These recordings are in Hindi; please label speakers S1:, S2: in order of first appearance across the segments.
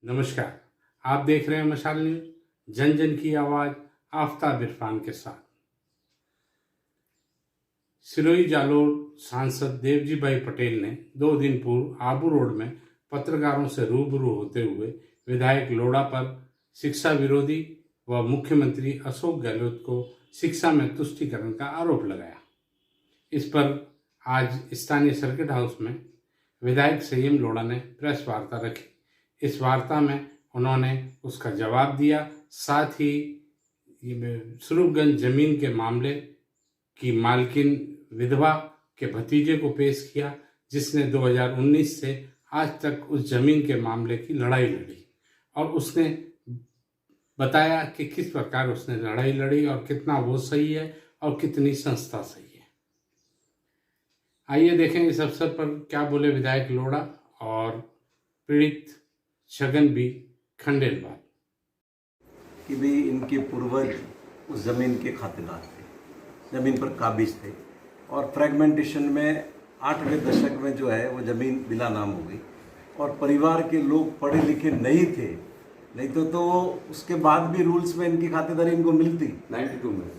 S1: नमस्कार, आप देख रहे हैं मशाल न्यूज, जन जन की आवाज, आफ्ताब इरफान के साथ। सिरोही जालोर सांसद देवजी भाई पटेल ने 2 दिन पूर्व आबू रोड में पत्रकारों से रूबरू होते हुए विधायक लोढ़ा पर शिक्षा विरोधी व मुख्यमंत्री अशोक गहलोत को शिक्षा में तुष्टीकरण का आरोप लगाया। इस पर आज स्थानीय सर्किट हाउस में विधायक संयम लोढ़ा ने प्रेस वार्ता रखी। इस वार्ता में उन्होंने उसका जवाब दिया, साथ ही स्वरूपगंज जमीन के मामले की मालकिन विधवा के भतीजे को पेश किया, जिसने 2019 से आज तक उस जमीन के मामले की लड़ाई लड़ी, और उसने बताया कि किस प्रकार उसने लड़ाई लड़ी और कितना वो सही है और कितनी संस्था सही है। आइए देखें इस अवसर पर क्या बोले विधायक लोढ़ा और पीड़ित छगन बी खंडेलवाल।
S2: कि भाई इनके पूर्वज उस ज़मीन के खातेदार थे, ज़मीन पर काबिज थे, और फ्रेगमेंटेशन में 8वें दशक में जो है वो ज़मीन बिला नाम हो गई, और परिवार के लोग पढ़े लिखे नहीं थे, नहीं तो उसके बाद भी रूल्स में इनकी खातेदारी इनको मिलती 92 में,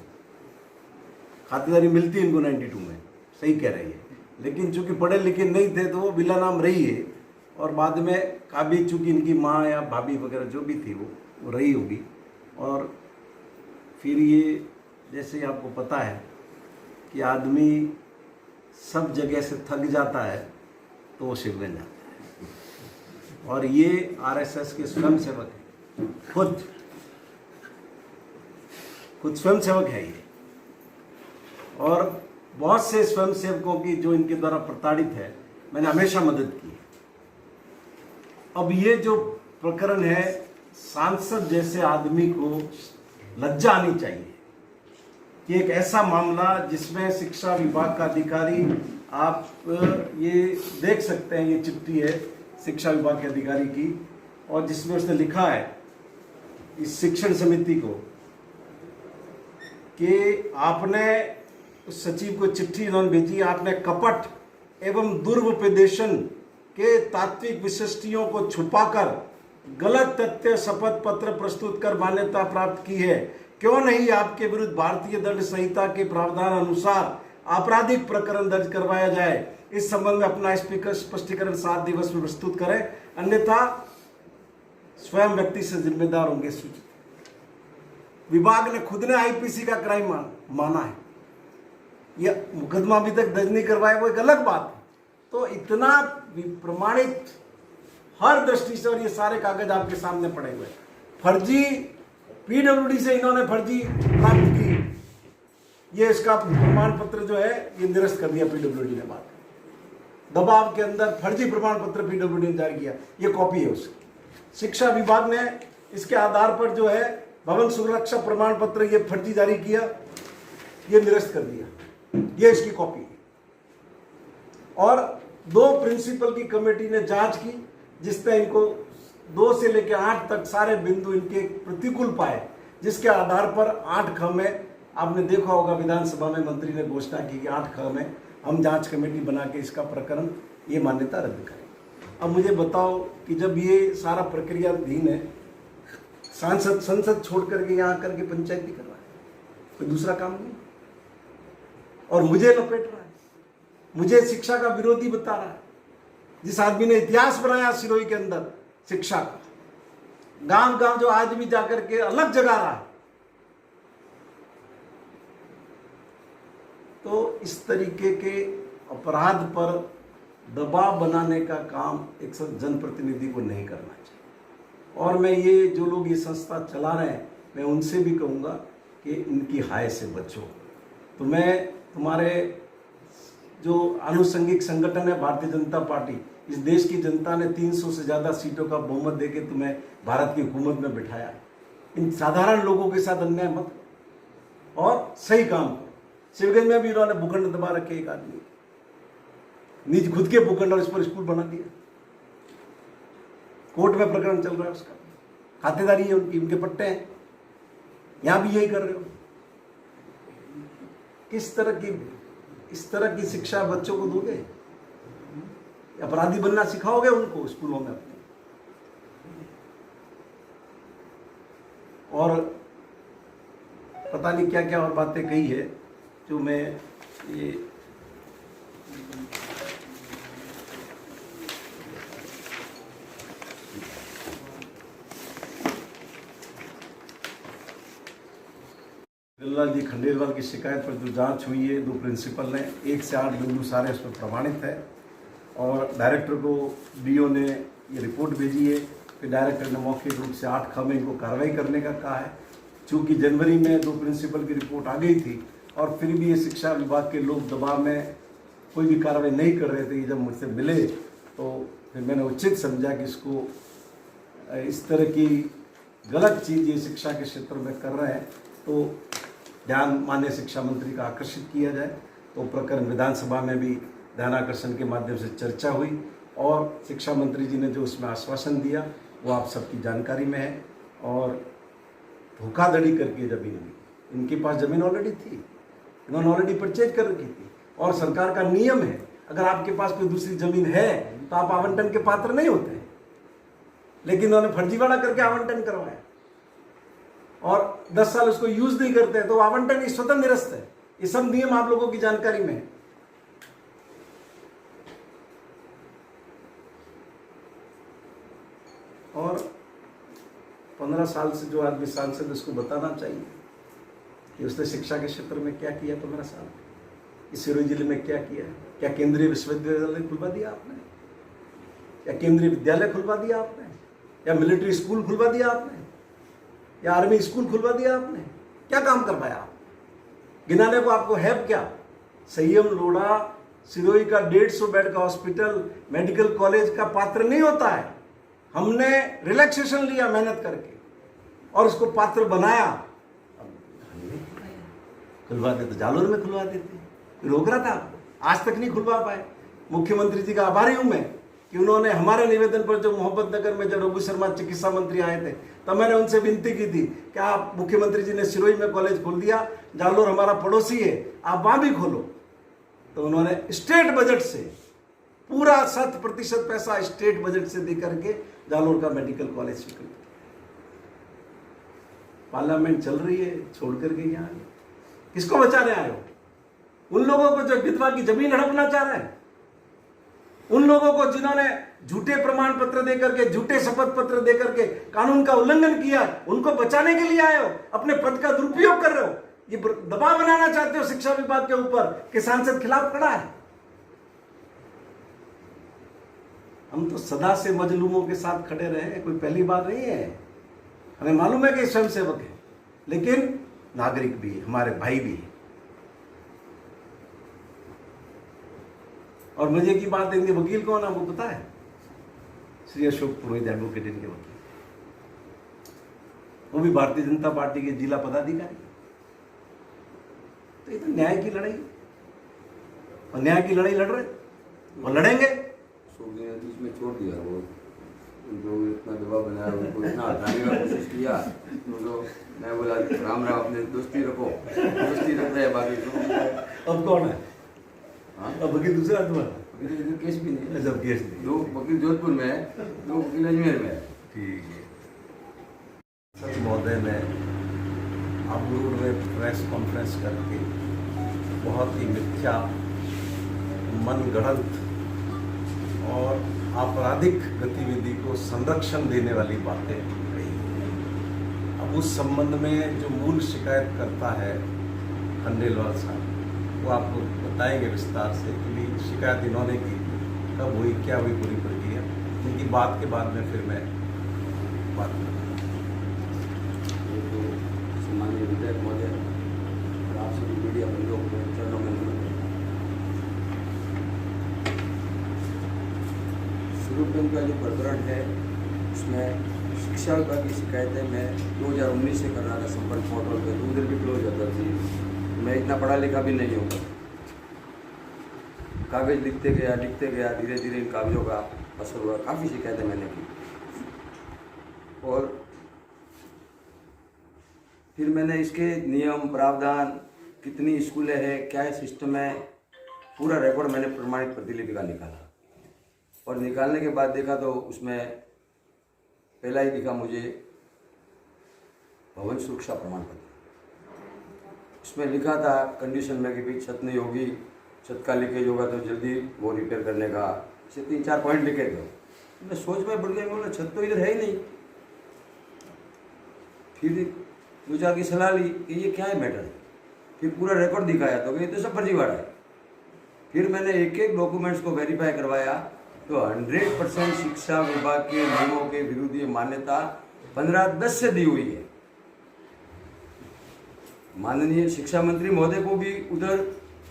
S2: खातेदारी मिलती इनको 92 में, सही कह रही है। लेकिन चूंकि पढ़े लिखे नहीं थे तो वो बिला नाम रही है, और बाद में काबिज चूँकि इनकी माँ या भाभी वगैरह जो भी थी वो रही होगी, और फिर ये जैसे आपको पता है कि आदमी सब जगह से थक जाता है तो वो शिवगंज जाता है, और ये आरएसएस के स्वयंसेवक है, खुद स्वयंसेवक है ये, और बहुत से स्वयंसेवकों की जो इनके द्वारा प्रताड़ित है मैंने हमेशा मदद की है। अब ये जो प्रकरण है, सांसद जैसे आदमी को लज्जा आनी चाहिए कि एक ऐसा मामला जिसमें शिक्षा विभाग का अधिकारी, आप ये देख सकते हैं, ये चिट्ठी है शिक्षा विभाग के अधिकारी की, और जिसमें उसने लिखा है इस शिक्षण समिति को कि आपने उस सचिव को चिट्ठी इन्होंने भेजी, आपने कपट एवं दुर्व्यपदेशन के तात्विक विशिष्टियों को छुपाकर गलत तथ्य शपथ पत्र प्रस्तुत कर मान्यता प्राप्त की है। क्यों नहीं आपके विरुद्ध भारतीय दंड संहिता के प्रावधान अनुसार आपराधिक प्रकरण दर्ज करवाया जाए। इस संबंध में अपना स्पष्टीकरण 7 दिवस में प्रस्तुत करें, अन्यथा स्वयं व्यक्ति से जिम्मेदार होंगे सूचित। विभाग ने खुद ने आईपीसी का क्राइम माना है, यह मुकदमा अभी तक दर्ज नहीं करवाया, वो एक अलग बात है। तो इतना प्रमाणित हर दृष्टि से, और ये सारे कागज आपके सामने पड़े हुए, फर्जी पीडब्ल्यूडी से इन्होंने फर्जी प्राप्त की, ये इसका प्रमाण पत्र जो है ये निरस्त कर दिया पीडब्ल्यूडी ने, बात दबाव के अंदर फर्जी प्रमाण पत्र पीडब्ल्यूडी ने जारी किया, ये कॉपी है उसकी। शिक्षा विभाग ने इसके आधार पर जो है भवन सुरक्षा प्रमाण पत्र ये फर्जी जारी किया, ये निरस्त कर दिया, ये इसकी कॉपी है। और 2 प्रिंसिपल की कमेटी ने जांच की, जिसने इनको 2 से लेकर 8 तक सारे बिंदु इनके प्रतिकूल पाए, जिसके आधार पर 8ख में, आपने देखा होगा विधानसभा में मंत्री ने घोषणा की कि 8ख में हम जांच कमेटी बना के इसका प्रकरण ये मान्यता रद्द करें। अब मुझे बताओ कि जब ये सारा प्रक्रियाधीन है, संसद छोड़ करके यहाँ आकर के पंचायती कर रहा है, कोई दूसरा काम नहीं, और मुझे लपेट रहा है, मुझे शिक्षा का विरोधी बता रहा है, जिस आदमी ने इतिहास बनाया सिरोही के अंदर शिक्षा का, गांव गांव जो आज भी जाकर के अलग जगा रहा है। तो इस तरीके के अपराध पर दबाव बनाने का काम एक जनप्रतिनिधि को नहीं करना चाहिए। और मैं ये जो लोग ये संस्था चला रहे हैं, मैं उनसे भी कहूँगा कि इनकी हाय से बचो। तो मैं तुम्हारे जो आनुषंगिक संगठन है भारतीय जनता पार्टी, इस देश की जनता ने 300 से ज़्यादा सीटों का बहुमत देके तुम्हें भारत की हुकूमत में बिठाया। इन साधारण लोगों के साथ अन्याय मत और सही काम करो। शिवगंज में भी इन्होंने भूखंड दबा रखे, एक आदमी निज खुद के भूखंड, और इस पर स्कूल बना दिया। कोर्ट में प्रकरण चल रहा है उसका, खातेदारी है उनकी, उनके पट्टे हैं, यहां भी यही कर रहे हो। इस तरह की शिक्षा बच्चों को दोगे? अपराधी बनना सिखाओगे उनको स्कूलों में अपने? और पता नहीं क्या क्या और बातें कही है जो मैं ये गल्ला जी खंडेलवाल की शिकायत पर जो जांच हुई है, 2 प्रिंसिपल ने 1 से 8 बिंदु सारे उसमें प्रमाणित है और डायरेक्टर को डीओ ने ये रिपोर्ट भेजी है। फिर डायरेक्टर ने मौखिक रूप से 8 ख में इनको कार्रवाई करने का कहा है। चूँकि जनवरी में 2 प्रिंसिपल की रिपोर्ट आ गई थी और फिर भी ये शिक्षा विभाग के लोग दबाव में कोई भी कार्रवाई नहीं कर रहे थे। जब मुझसे मिले तो फिर मैंने उचित समझा कि इसको इस तरह की गलत चीज़ ये शिक्षा के क्षेत्र में कर रहे हैं तो ध्यान माननीय शिक्षा मंत्री का आकर्षित किया जाए। तो प्रकरण विधानसभा में भी ध्यान आकर्षण के माध्यम से चर्चा हुई और शिक्षा मंत्री जी ने जो उसमें आश्वासन दिया वो आप सबकी जानकारी में है। और धोखाधड़ी करके ज़मीन ली, इनके पास ज़मीन ऑलरेडी थी, इन्होंने ऑलरेडी परचेज कर रखी थी और सरकार का नियम है अगर आपके पास कोई दूसरी ज़मीन है तो आप आवंटन के पात्र नहीं होते, लेकिन उन्होंने फर्जीवाड़ा करके आवंटन करवाया और 10 साल उसको यूज नहीं करते हैं तो आवंटन ही स्वतः निरस्त है। ये सब नियम आप लोगों की जानकारी में है। और 15 साल से जो आदमी सांसद उसको बताना चाहिए कि उसने शिक्षा के क्षेत्र में क्या किया 15 साल इस सिरोही जिले में क्या किया। क्या केंद्रीय विश्वविद्यालय खुलवा दिया आपने, या केंद्रीय विद्यालय खुलवा दिया आपने, या मिलिट्री स्कूल खुलवा दिया आपने, या आर्मी स्कूल खुलवा दिया आपने? क्या काम कर पाया आप? गिनाने को आपको है क्या? संयम लोढ़ा सिरोही का 150 बेड का हॉस्पिटल मेडिकल कॉलेज का पात्र नहीं होता है। हमने रिलैक्सेशन लिया मेहनत करके और उसको पात्र बनाया। खुलवा देते, जालोर में खुलवा देते, रोक रहा था आपको, आज तक नहीं खुलवा पाए। मुख्यमंत्री जी का आभारी हूं मैं कि उन्होंने हमारे निवेदन पर जो मोहब्बत नगर में जब रघु शर्मा चिकित्सा मंत्री आए थे तब मैंने उनसे विनती की थी कि आप, मुख्यमंत्री जी ने सिरोही में कॉलेज खोल दिया, जालोर हमारा पड़ोसी है, आप वहां भी खोलो। तो उन्होंने स्टेट बजट से पूरा 100% पैसा स्टेट बजट से दे करके जालोर का मेडिकल कॉलेज स्वीकृत किया। पार्लियामेंट चल रही है, छोड़ करके यहाँ किसको बचाने आए हो? उन लोगों को जो विधवा की जमीन हड़पना चाह रहे हैं, उन लोगों को जिन्होंने झूठे प्रमाण पत्र देकर के, झूठे शपथ पत्र देकर के कानून का उल्लंघन किया, उनको बचाने के लिए आए हो? अपने पद का दुरुपयोग कर रहे हो? ये दबाव बनाना चाहते हो शिक्षा विभाग के ऊपर कि सांसद खिलाफ खड़ा है? हम तो सदा से मजलूमों के साथ खड़े रहे हैं, कोई पहली बात नहीं है। हमें मालूम है कि स्वयंसेवक है, लेकिन नागरिक भी है, हमारे भाई भी है। और मजे की बात, इनके वकील कौन है वो पता है? श्री अशोक पुरोहित एडवोकेट इनके वकील, वो भी भारतीय जनता पार्टी के जिला पदाधिकारी। तो ये तो न्याय की लड़ाई, और न्याय की लड़ाई लड़ रहे और लड़ेंगे।
S3: बीच में छोड़ दिया, वो उनको इतना दबाव बनाया, उनको इतना हटाने का कोशिश किया। तो मैं बोला राम राम, अपने दोस्ती रखो, दोस्ती रख रहे हैं बाकी तो।
S2: अब कौन है?
S3: हाँ,
S2: अब वकील दूसरा तुम्हारा?
S3: अभी तो केस भी नहीं है,
S2: सब केस नहीं।
S3: 2 वकील जोधपुर में है, 2 वकील अजमेर में है।
S2: ठीक है। सर महोदय ने आबू रोड में प्रेस कॉन्फ्रेंस करके बहुत ही मिथ्या, मनगढ़ंत और आपराधिक गतिविधि को संरक्षण देने वाली बातें कही। अब उस संबंध में जो मूल शिकायत करता है खंडेलवाल साहब, वो आपको बताएंगे विस्तार से कि शिकायत इन्होंने की, कब हुई, क्या हुई पूरी प्रक्रिया। इनकी बात के बाद में फिर मैं बात करूँगा।
S3: तो सम्माननीय विधायक महोदय और आप सभी मीडिया बंधुओं को चरणों में नमन। शुरू का जो प्रकरण है उसमें शिक्षा विभाग की शिकायतें मैं 2019 से कर रहा था संपर्क पोर्टल पे, तो उधर भी क्लोज होता थी। मैं इतना पढ़ा लिखा भी नहीं होगा, कागज लिखते गया, धीरे धीरे इन कागजों का असर हुआ। काफ़ी शिकायतें मैंने की और फिर मैंने इसके नियम, प्रावधान, कितनी स्कूलें हैं, क्या है सिस्टम है, पूरा रिकॉर्ड मैंने प्रमाणित प्रतिलिपि का निकाला। और निकालने के बाद देखा तो उसमें पहला ही दिखा मुझे भवन सुरक्षा प्रमाण पत्र। उसमें लिखा था कंडीशन में कि भाई छत नहीं होगी, छत का लीकेज होगा तो जल्दी वो रिपेयर करने का, ऐसे 3-4 पॉइंट लिखे थे। मैं सोच में पड़ गया, बोला छत तो इधर है ही नहीं। फिर 2-4 की सलाह ली कि ये क्या है मैटर। फिर पूरा रिकॉर्ड दिखाया तो ये तो सब फर्जीवाड़ा है। फिर मैंने एक एक डॉक्यूमेंट्स को वेरीफाई करवाया तो 100% शिक्षा विभाग के नियमों के विरुद्ध ये मान्यता 15/10 से दी हुई है। माननीय शिक्षा मंत्री महोदय को भी उधर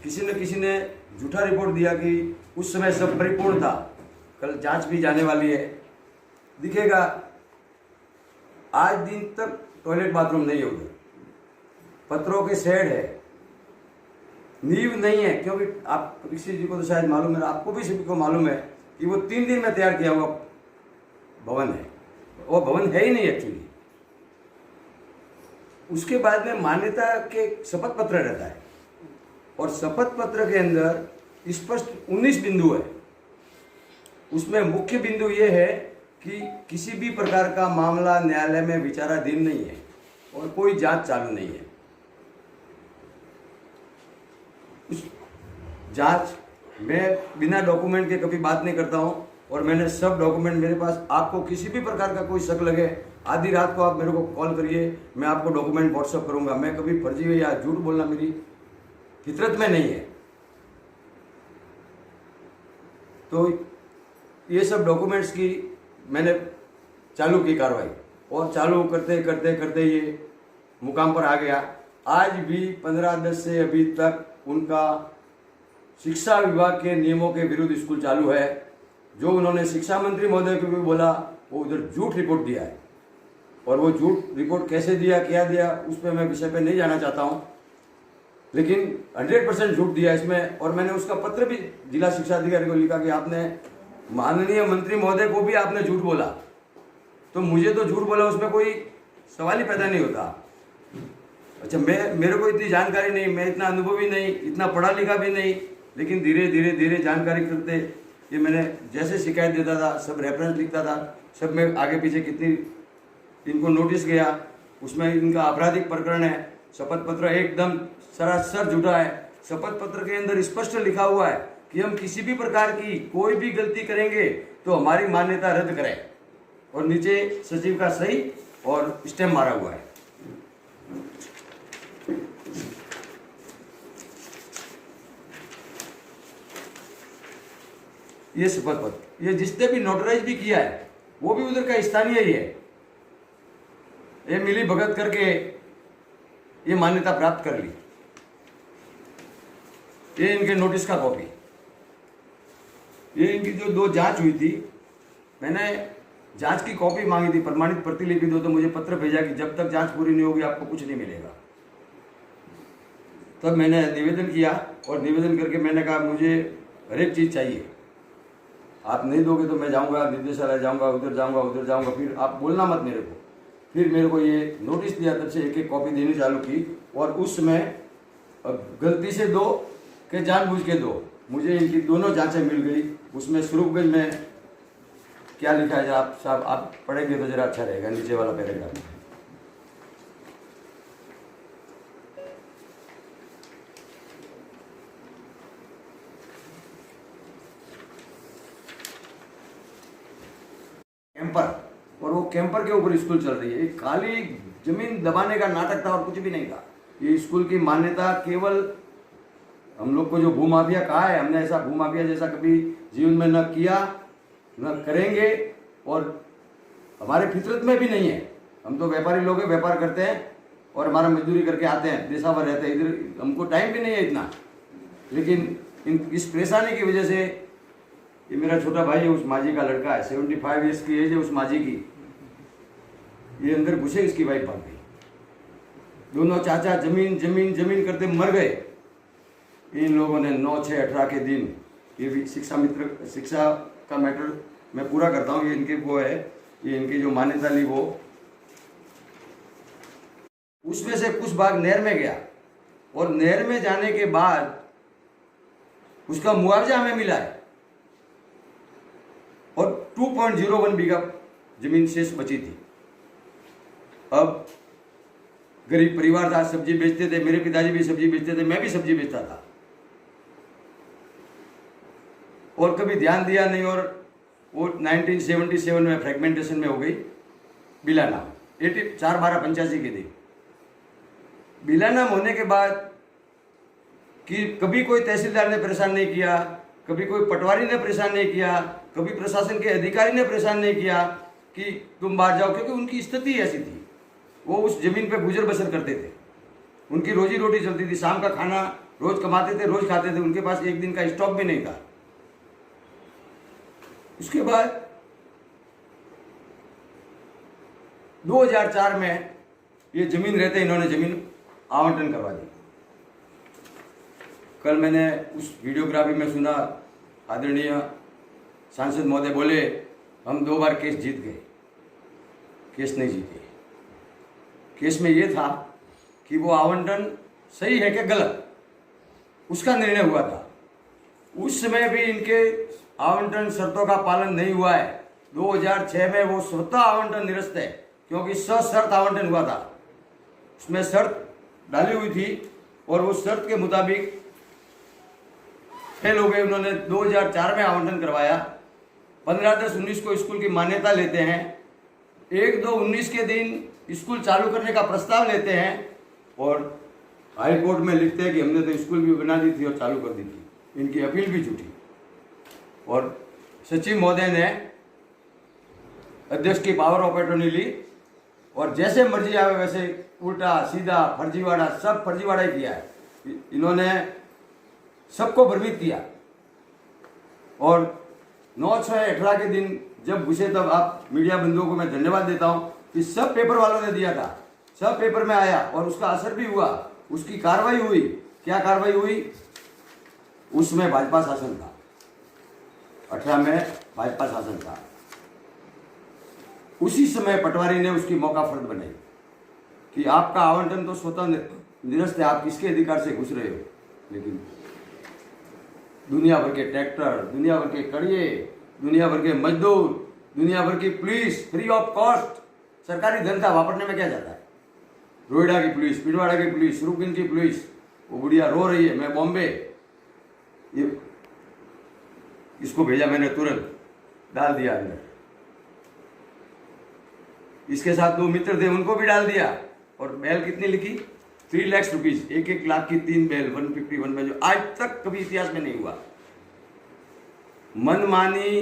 S3: किसी ने झूठा रिपोर्ट दिया कि उस समय सब परिपूर्ण था। कल जांच भी जाने वाली है, दिखेगा। आज दिन तक टॉयलेट बाथरूम नहीं है उधर, पत्थरों के शेड है, नींव नहीं है। क्योंकि आप ऋषि जी को तो शायद मालूम है, आपको भी सभी को मालूम है कि वो 3 दिन में तैयार किया हुआ भवन है, वो भवन है ही नहीं एक्चुअली। उसके बाद में मान्यता के शपथ पत्र रहता है और शपथ पत्र के अंदर स्पष्ट 19 बिंदु है। उसमें मुख्य बिंदु ये है कि किसी भी प्रकार का मामला न्यायालय में विचाराधीन नहीं है और कोई जांच चालू नहीं है। उस जांच मैं बिना डॉक्यूमेंट के कभी बात नहीं करता हूं और मैंने सब डॉक्यूमेंट मेरे पास। आपको किसी भी प्रकार का कोई शक लगे, आधी रात को आप मेरे को कॉल करिए, मैं आपको डॉक्यूमेंट व्हाट्सअप करूंगा। मैं कभी फर्जी या झूठ बोलना मेरी फितरत में नहीं है। तो ये सब डॉक्यूमेंट्स की मैंने चालू की कार्रवाई और चालू करते करते करते ये मुकाम पर आ गया। आज भी 15/10 से अभी तक उनका शिक्षा विभाग के नियमों के विरुद्ध स्कूल चालू है। जो उन्होंने शिक्षा मंत्री महोदय को भी बोला, वो उधर झूठ रिपोर्ट दिया है और वो झूठ रिपोर्ट कैसे दिया, क्या दिया, उस पर मैं विषय पे नहीं जाना चाहता हूँ, लेकिन 100% झूठ दिया इसमें। और मैंने उसका पत्र भी जिला शिक्षा अधिकारी को लिखा कि आपने माननीय मंत्री महोदय को भी आपने झूठ बोला, तो मुझे तो झूठ बोला उसमें कोई सवाल ही पैदा नहीं होता। अच्छा, मेरे को इतनी जानकारी नहीं, मैं इतना अनुभवी नहीं, इतना पढ़ा लिखा भी नहीं, लेकिन धीरे धीरे धीरे जानकारी करते ये मैंने जैसे शिकायत देता था, सब रेफरेंस लिखता था, सब में आगे पीछे कितनी इनको नोटिस गया, उसमें इनका आपराधिक प्रकरण है। शपथ पत्र एकदम सरासर झूठा है। शपथ पत्र के अंदर स्पष्ट लिखा हुआ है कि हम किसी भी प्रकार की कोई भी गलती करेंगे तो हमारी मान्यता रद्द करें, और नीचे सचिव का सही और स्टैम्प मारा हुआ है। ये शपथ पत्र ये जिसने भी नोटराइज भी किया है वो भी उधर का स्थानीय ही है। ये मिली भगत करके ये मान्यता प्राप्त कर ली। ये इनके नोटिस का कॉपी, ये इनकी जो 2 जांच हुई थी, मैंने जांच की कॉपी मांगी थी, प्रमाणित प्रतिलिपि दो, तो मुझे पत्र भेजा कि जब तक जांच पूरी नहीं होगी आपको कुछ नहीं मिलेगा। तब मैंने निवेदन किया और निवेदन करके मैंने कहा मुझे हर एक चीज़ चाहिए, आप नहीं दोगे तो मैं जाऊंगा निर्देशालय, जाऊंगा उधर जाऊंगा उधर जाऊंगा, फिर आप बोलना मत मेरे को। फिर मेरे को ये नोटिस दिया, तब से एक एक कॉपी देनी चालू की। और उस समय गलती से 2 के जानबूझ के 2 मुझे इनकी दोनों जांचें मिल गई। उसमें स्वरूपगंज में क्या लिखा है आप साहब, आप पढ़ेंगे तो जरा अच्छा रहेगा, नीचे वाला पैराग्राफ। कैंपर, और वो कैंपर के ऊपर स्कूल चल रही है। ये खाली जमीन दबाने का नाटक था और कुछ भी नहीं था। ये स्कूल की मान्यता केवल हम लोग को जो भूमाफिया कहा है, हमने ऐसा भूमाफिया जैसा कभी जीवन में न किया न करेंगे, और हमारे फितरत में भी नहीं है। हम तो व्यापारी लोग हैं, व्यापार करते हैं और हमारा मजदूरी करके आते हैं, देशावर रहते हैं, इधर हमको टाइम भी नहीं है इतना। लेकिन इस परेशानी की वजह से, ये मेरा छोटा भाई है, उस माजी का लड़का है, 75 ईयर्स की एज है उस माजी की, ये अंदर घुसे, इसकी वाइफ भाग गई। दोनों चाचा जमीन जमीन जमीन करते मर गए। इन लोगों ने 9/6/18 के दिन, ये भी शिक्षा का मैटर मैं पूरा करता हूँ, ये इनके वो है, ये इनकी जो मान्यता ली वो, उसमें से कुछ भाग नहर में गया और नहर में जाने के बाद उसका मुआवजा हमें मिला है। और 2.01 बीघा जमीन शेष बची थी। अब गरीब परिवार था, सब्जी बेचते थे, मेरे पिताजी भी सब्जी बेचते थे, मैं भी सब्जी बेचता था, और कभी ध्यान दिया नहीं। और वो 1977 में फ्रेगमेंटेशन में हो गई बिलानाम, 4/12/85 के दिन बिलानाम होने के बाद कि कभी कोई तहसीलदार ने परेशान नहीं किया, कभी कोई पटवारी ने परेशान नहीं किया, कभी प्रशासन के अधिकारी ने परेशान नहीं किया कि तुम बाहर जाओ, क्योंकि उनकी स्थिति ऐसी थी, वो उस जमीन पे गुजर बसर करते थे, उनकी रोजी रोटी चलती थी, शाम का खाना रोज कमाते थे, रोज खाते थे, उनके पास एक दिन का स्टॉक भी नहीं था। उसके बाद 2004 में ये जमीन रहते इन्होंने जमीन आवंटन करवा दी। कल मैंने उस वीडियोग्राफी में सुना, आदरणीय सांसद महोदय बोले हम 2 बार केस जीत गए। केस नहीं जीते। केस में ये था कि वो आवंटन सही है कि गलत, उसका निर्णय हुआ था। उस समय भी इनके आवंटन शर्तों का पालन नहीं हुआ है। 2006 में वो स्वतः आवंटन निरस्त है, क्योंकि सशर्त आवंटन हुआ था, उसमें शर्त डाली हुई थी और वो शर्त के मुताबिक फेल हो गए। उन्होंने 2004 में आवंटन करवाया, 15/10/19 को स्कूल की मान्यता लेते हैं, 1/2/19 के दिन स्कूल चालू करने का प्रस्ताव लेते हैं और हाई कोर्ट में लिखते हैं कि हमने तो स्कूल भी बना दी थी और चालू कर दी थी। इनकी अपील भी झूठी। और सचिव महोदय ने अध्यक्ष की पावर ऑफ अटॉर्नी ली और जैसे मर्जी आवे वैसे उल्टा सीधा फर्जीवाड़ा, सब फर्जीवाड़ा ही किया है। इन्होंने सबको भ्रमित किया। और 9/6/18 के दिन जब घुसे, तब आप मीडिया बंधुओं को मैं धन्यवाद देता हूं कि सब पेपर वालों ने दिया था, सब पेपर में आया और उसका असर भी हुआ, उसकी कार्रवाई हुई। क्या कार्रवाई हुई? उसमें भाजपा शासन था, 18 में भाजपा शासन था। उसी समय पटवारी ने उसकी मौका फर्द बनाई कि आपका आवंटन तो स्वतः निरस्त है, आप किसके अधिकार से घुस रहे हो। लेकिन दुनिया भर के ट्रैक्टर, दुनिया भर के कड़िए, दुनिया भर के मजदूर, दुनिया भर की पुलिस फ्री ऑफ कॉस्ट, सरकारी धन था, वापरने में क्या जाता है। रोहिड़ा की पुलिस, पिंडवाड़ा की पुलिस, रुकिन की पुलिस, वो बुढ़िया रो रही है, मैं बॉम्बे, ये इसको भेजा मैंने, तुरंत डाल दिया अंदर। इसके साथ 2 मित्र थे, उनको भी डाल दिया। और बेल कितनी लिखी? 3 लाख रुपीज, 1-1 लाख की 3 बेल, 151 में, जो आज तक कभी इतिहास में नहीं हुआ। मनमानी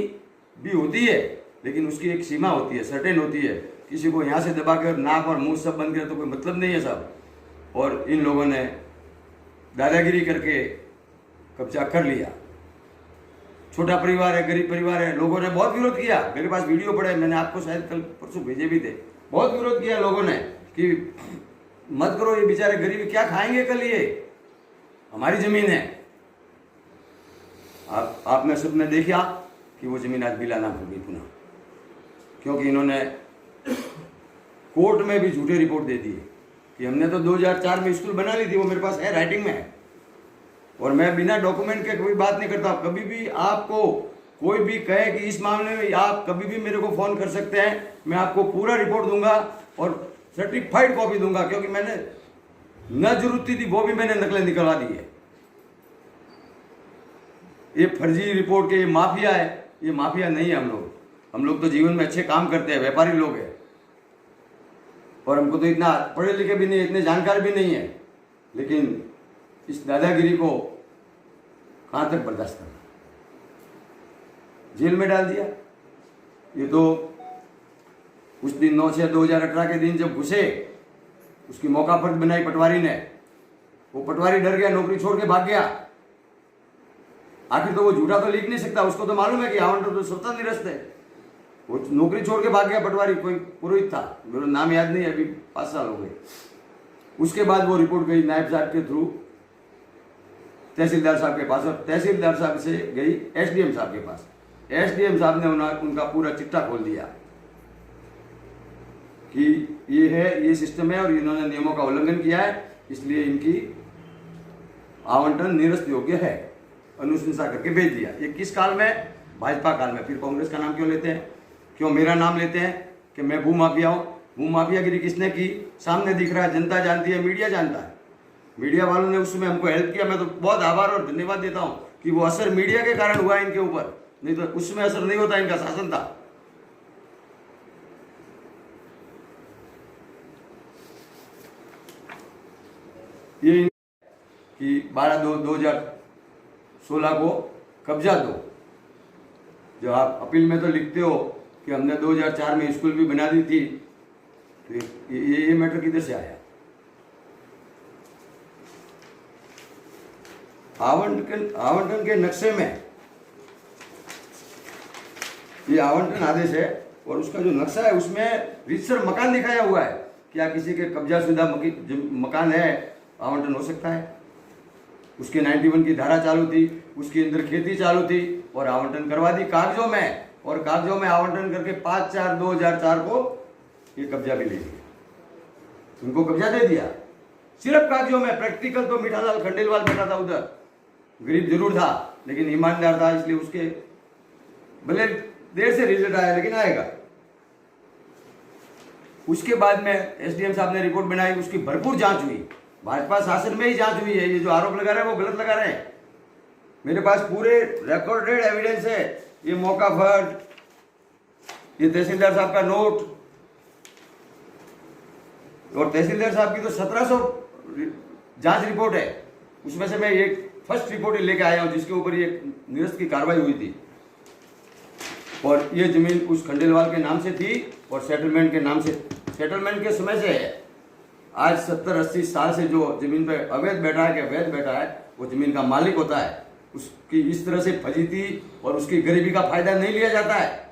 S3: भी होती है, लेकिन उसकी एक सीमा होती है, सर्टेन होती है। किसी को यहाँ से दबा कर नाक और मुंह सब बंद करे तो कोई मतलब नहीं है साहब। और इन लोगों ने दादागिरी करके कब्जा कर लिया। छोटा परिवार है, गरीब परिवार है, लोगों ने बहुत विरोध किया। मेरे पास वीडियो पड़े, मैंने आपको शायद कल परसों भेजे भी थे। बहुत विरोध किया लोगों ने कि मत करो, ये बेचारे गरीब क्या खाएंगे कल, ये हमारी जमीन है। आपने सबने देखा कि वो जमीन आज बिलानाम हो गई पुनः, क्योंकि इन्होंने कोर्ट में भी झूठे रिपोर्ट दे दिए कि हमने तो 2004 में स्कूल बना ली थी, वो मेरे पास है, राइटिंग में है। और मैं बिना डॉक्यूमेंट के कोई बात नहीं करता। कभी भी आपको कोई भी कहे कि इस मामले में, आप कभी भी मेरे को फोन कर सकते हैं, मैं आपको पूरा रिपोर्ट दूंगा और सर्टिफाइड कॉपी दूंगा, क्योंकि मैंने न जरूरत थी वो भी मैंने नकलें निकलवा दी है। ये फर्जी रिपोर्ट के ये माफिया है, ये माफिया नहीं है हम लोग तो जीवन में अच्छे काम करते हैं, व्यापारी लोग हैं। और हमको तो इतना पढ़े लिखे भी नहीं, इतने जानकार भी नहीं है, लेकिन इस दादागिरी को कहां तक बर्दाश्त करना। जेल में डाल दिया। ये तो उस दिन 9/6/2018 के दिन जब घुसे, उसकी मौका फर्द बनाई पटवारी ने। वो पटवारी डर गया, नौकरी छोड़ के भाग गया। आखिर तो वो झूठा तो लिख नहीं सकता, उसको तो मालूम है कि आवंटन तो स्वतः निरस्त है। वो नौकरी छोड़ के भाग गया पटवारी, कोई पुरोहित था, मेरा नाम याद नहीं, अभी 5 साल हो गए। उसके बाद वो रिपोर्ट गई नायब साहब के थ्रू तहसीलदार साहब के पास, और तहसीलदार साहब से गई एसडीएम साहब के पास। एसडीएम साहब ने उनका पूरा चिट्ठा खोल दिया कि ये है, ये सिस्टम है और इन्होंने नियमों का उल्लंघन किया है, इसलिए इनकी आवंटन निरस्त योग्य है। अनुशंसा करके भेज दिया। ये किस काल में? भाजपा काल में, फिर कांग्रेस का नाम क्यों लेते हैं, क्यों मेरा नाम लेते हैं कि मैं भूमाफिया हूँ। भूमाफियागिरी किसने की, सामने दिख रहा है, जनता जानती है, मीडिया जानता है। मीडिया वालों ने उसमें हमको हेल्प किया, मैं तो बहुत आभार और धन्यवाद देता हूँ कि वो असर मीडिया के कारण हुआ इनके ऊपर, नहीं तो उसमें असर नहीं होता, इनका शासन था। ये कि 12/2/2016 को कब्जा दो, जो आप अपील में तो लिखते हो कि हमने 2004 में स्कूल भी बना दी थी, तो ये मैटर किधर से आया। आवंटन के नक्शे में ये आवंटन आदेश है और उसका जो नक्शा है उसमें रीतसर मकान दिखाया हुआ है। क्या किसी के कब्जाशुदा मकान है, आवंटन हो सकता है। उसके 91 की धारा चालू थी, उसके अंदर खेती चालू थी और आवंटन करवा दी कागजों में, और कागजों में आवंटन करके 5/4/2004 को ये कब्जा भी ले लिया, उनको कब्जा दे दिया सिर्फ कागजों में। प्रैक्टिकल तो मीठालाल खंडेलवाल बैठा था उधर, गरीब जरूर था लेकिन ईमानदार था, इसलिए उसके भले देर से रिजल्ट आया लेकिन आएगा। उसके बाद में एसडीएम साहब ने रिपोर्ट बनाई, उसकी भरपूर जांच हुई, भाजपा शासन में ही जांच हुई है। ये जो आरोप लगा रहे हैं वो गलत लगा रहे हैं। मेरे पास पूरे रिकॉर्डेड एविडेंस है, ये मौका फंड, ये तहसीलदार साहब का नोट, और तहसीलदार साहब की तो 1700 जांच रिपोर्ट है, उसमें से मैं एक फर्स्ट रिपोर्ट लेके आया हूं जिसके ऊपर ये निरस्त की कार्रवाई हुई थी। और ये जमीन उस खंडेलवाल के नाम से थी और सेटलमेंट के नाम से, सेटलमेंट के समय से है। आज 70-80 साल से जो जमीन पे अवैध बैठा है कि वैध बैठा है, वो जमीन का मालिक होता है। उसकी इस तरह से फजीती और उसकी गरीबी का फायदा नहीं लिया जाता है।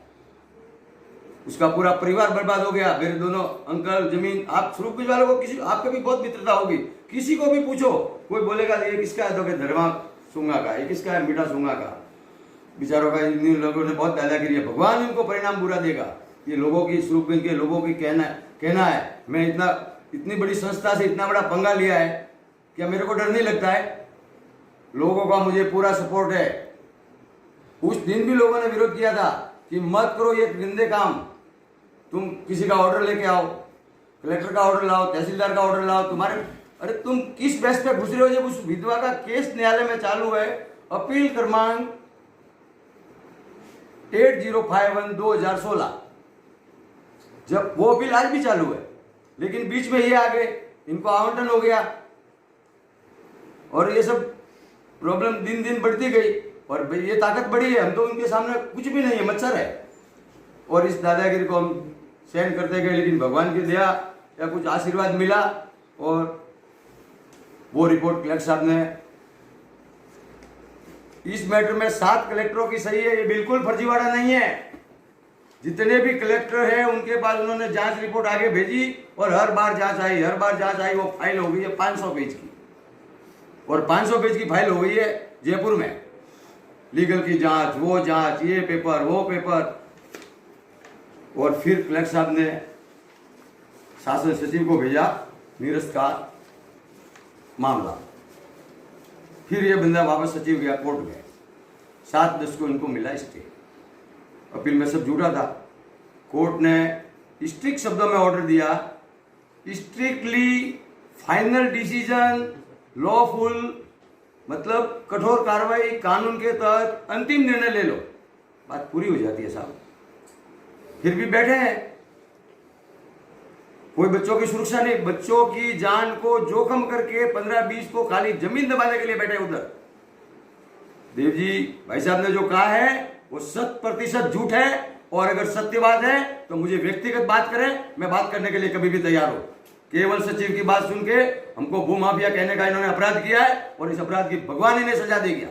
S3: उसका पूरा परिवार बर्बाद हो गया। मेरे दोनों अंकल जमीन, आप स्वरूपगंज वालों को किसी, आपके भी बहुत मित्रता होगी, किसी को भी पूछो, कोई बोलेगा ये किसका है, तो कि धर्मा सुंगा का, ये किसका है, मीठा सुंगा का। बेचारों का इन लोगों ने बहुत दादागिरी है, भगवान इनको परिणाम बुरा देगा। ये लोगों की, स्वरूपगंज के लोगों की कहना है। मैं इतनी बड़ी संस्था से इतना बड़ा पंगा लिया है, क्या मेरे को डर नहीं लगता है? लोगों का मुझे पूरा सपोर्ट है। उस दिन भी लोगों ने विरोध किया था कि मत करो ये गंदे काम, तुम किसी का ऑर्डर लेके आओ, कलेक्टर का ऑर्डर लाओ, तहसीलदार का ऑर्डर लाओ, तुम्हारे, अरे तुम किस बेस पे घुस रहे हो? जब उस विधवा का केस न्यायालय में चालू है, अपील क्रमांक 8051/2016, जब वो अपील आज भी चालू है, लेकिन बीच में ये आ गए, इनको आवंटन हो गया और ये सब प्रॉब्लम दिन दिन बढ़ती गई और ये ताकत बढ़ी है। हम तो उनके सामने कुछ भी नहीं है, मच्छर है। और इस दादागिरी को हम सहन करते गए, लेकिन भगवान की दया या कुछ आशीर्वाद मिला और वो रिपोर्ट कलेक्टर साहब ने, इस मैटर में 7 कलेक्टरों की सही है, ये बिल्कुल फर्जीवाड़ा नहीं है। जितने भी कलेक्टर हैं उनके पास उन्होंने जांच रिपोर्ट आगे भेजी और हर बार जांच आई, वो फाइल हो गई है 500 पेज की, और 500 पेज की फाइल हो गई है जयपुर में, लीगल की जांच, वो जांच, ये पेपर, वो पेपर। और फिर कलेक्टर साहब ने शासन सचिव को भेजा निरस्त का मामला, फिर ये बंदा वापस सचिव गया, कोर्ट गया, 7/10 को इनको मिला स्टे। अपील में सब झूठा था। कोर्ट ने स्ट्रिक्ट शब्दों में ऑर्डर दिया, स्ट्रिक्टली फाइनल डिसीजन लॉफुल, मतलब कठोर कार्रवाई, कानून के तहत अंतिम निर्णय ले लो, बात पूरी हो जाती है साहब। फिर भी बैठे हैं, कोई बच्चों की सुरक्षा नहीं, बच्चों की जान को जोखिम करके 15-20 को खाली जमीन दबाने के लिए बैठे उधर। देव जी भाई साहब ने जो कहा है वो 100% झूठ है, और अगर सत्य बात है तो मुझे व्यक्तिगत बात करें, मैं बात करने के लिए कभी भी तैयार हूं। केवल सचिव की बात सुन के हमको भूमाफिया कहने का इन्होंने अपराध किया है और इस अपराध की भगवान इन्हें सजा दे गया।